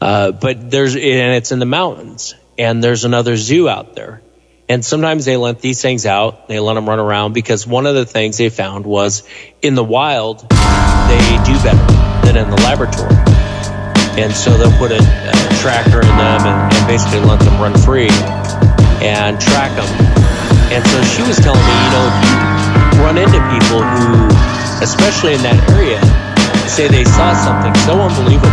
But it's in the mountains, and there's another zoo out there. And sometimes they let these things out, they let them run around, because one of the things they found was in the wild, they do better than in the laboratory. And so they'll put a tracker in them and basically let them run free and track them. And so she was telling me, if you run into people who, especially in that area, say they saw something so unbelievable,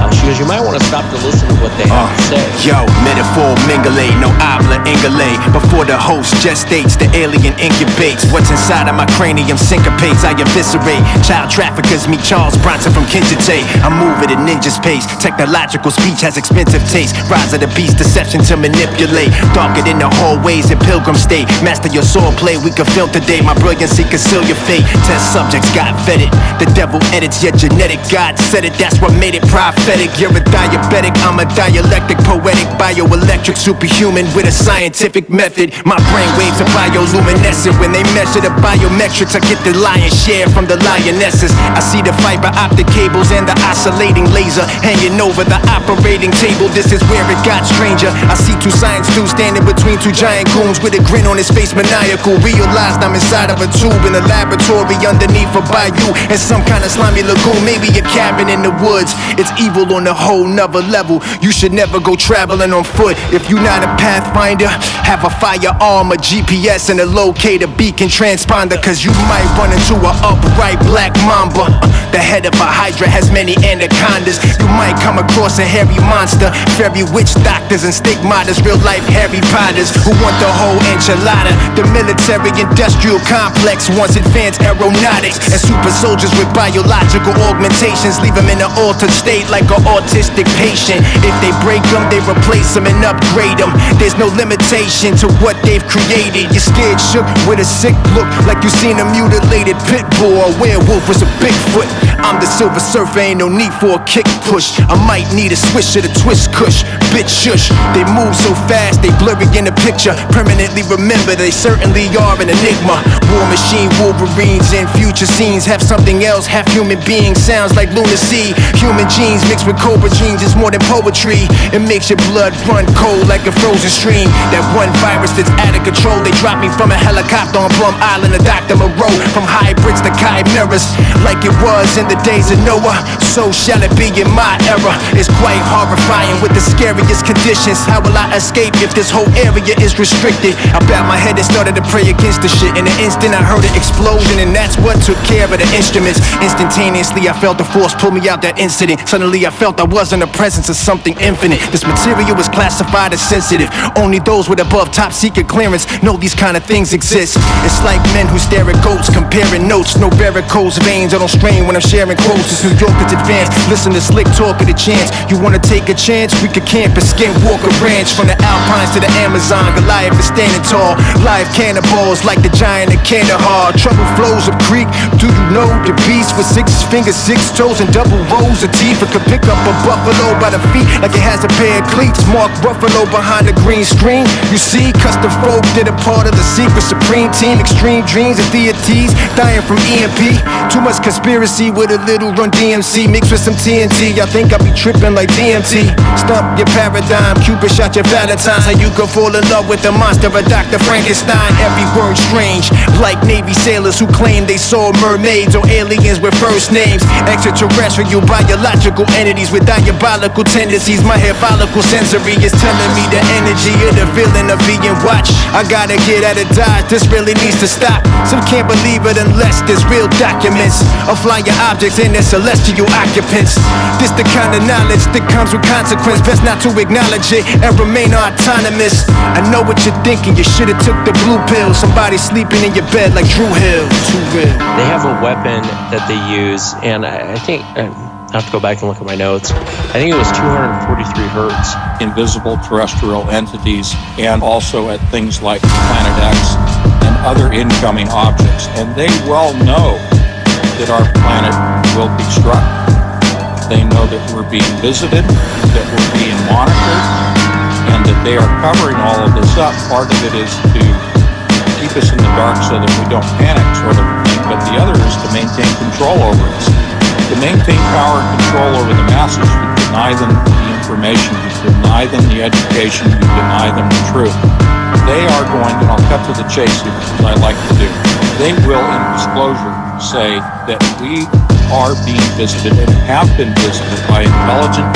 she goes, you might want to stop to listen to what they have to say. Yo, metaphor mingale, no habla ingale. Before the host gestates, the alien incubates. What's inside of my cranium syncopates, I eviscerate. Child traffickers meet Charles Bronson from Kinjite. I move at a ninja's pace. Technological speech has expensive taste. Rise of the beast, deception to manipulate. Darker than the hallways in Pilgrim State. Master your swordplay, we can feel today. My brilliancy conceal your fate. Test subjects got vetted. The devil edits your genetic. God said it, that's what made it prophetic. You're a diabetic, I'm a dialectic, poetic, bioelectric, superhuman with a scientific method. My brain waves are bioluminescent. When they measure the biometrics, I get the lion's share from the lionesses. I see the fiber optic cables and the oscillating laser hanging over the operating table. This is where it got stranger. I see two science dudes standing between two giant goons with a grin on his face, maniacal. Realized I'm inside of a tube in a laboratory underneath a bayou in some kind of slimy lagoon. Maybe a cabin in the woods. It's evil on a whole nother level. You should never go traveling on foot if you're not a pathfinder. Have a firearm, a GPS, and a locator beacon transponder, cause you might run into an upright black mamba. The head of a hydra has many anacondas. You might come across a hairy monster. Fairy witch doctors and stigmatas, real life Harry Potters who want the whole enchilada. The military industrial complex wants advanced aeronautics and super soldiers with biological augmentations. Leave them in an altered state like an autistic patient. If they break them, they replace them and upgrade them. There's no limitation to what they've created. You're scared shook with a sick look, like you seen a mutilated pit bull or werewolf with a Bigfoot. I'm the Silver Surfer, ain't no need for a kick push. I might need a swish of the twist kush. Bitch shush, they move so fast, they blurry in the picture. Permanently remember, they certainly are an enigma. War machine, Wolverines, and future scenes have something else. Half human beings, sounds like lunacy. Human genes mixed with cobra genes is more than poetry. It makes your blood run cold like a frozen stream. That one virus that's out of control. They dropped me from a helicopter on Plum Island to Dr. Moreau. From hybrids to chimeras, like it was in the days of Noah, so shall it be in my era. It's quite horrifying with the scariest conditions. How will I escape if this whole area is restricted? I bowed my head and started to pray against the shit. In an instant I heard an explosion, and that's what took care of the instruments. Instantaneously I felt the force pull me out that incident. Suddenly I felt I was in the presence of something infinite. This material was classified as sensitive. Only those with above top secret clearance know these kind of things exist. It's like men who stare at goats, comparing notes. No varicose veins, I don't strain when I'm sharing quotes. This New York is advanced. Listen to slick talk at a chance. You wanna take a chance? We could camp at Skinwalker Ranch. From the Alpines to the Amazon, Goliath is standing tall. Live cannonballs like the giant of Kandahar. Trouble flows of creek. Do you know the beast with 6 fingers, 6 toes, and double rows of teeth? It could pick up a buffalo by the feet like it has a pair of cleats. Mark Ruffalo behind the green screen. You see, custom folk did a part of the secret supreme team. Extreme dreams and deities dying from EMP. Too much conspiracy with a little run DMC mixed with some TNT. I think I'll be tripping like DMT. Stump your paradigm, Cupid shot your Valentine's. How you could fall in love with the monster of Dr. Frankenstein. Every word strange, like Navy sailors who claim they saw mermaids or aliens with first names. Extraterrestrial biological entities with diabolical tendencies. My hair follicle sensory is telling me the energy of the feeling of being watched. I gotta get out of Dodge, this really needs to stop. Some can't believe it unless there's real documents of flying objects and their celestial occupants. This the kind of knowledge that comes with consequence. Best not to acknowledge it and remain autonomous. I know what you're thinking, you should've took the blue pill. Somebody sleeping in your bed like Drew Hill. Too real. They have a weapon that they use, and I think I have to go back and look at my notes. I think it was 243 hertz. Invisible terrestrial entities, and also at things like Planet X and other incoming objects. And they well know that our planet will be struck. They know that we're being visited, that we're being monitored, and that they are covering all of this up. Part of it is to keep us in the dark so that we don't panic, sort of thing, but the other is to maintain control over us. To maintain power and control over the masses, we deny them the information, you deny them the education, you deny them the truth, they are going, and I'll cut to the chase here, as I like to do, they will in disclosure say that we are being visited and have been visited by intelligent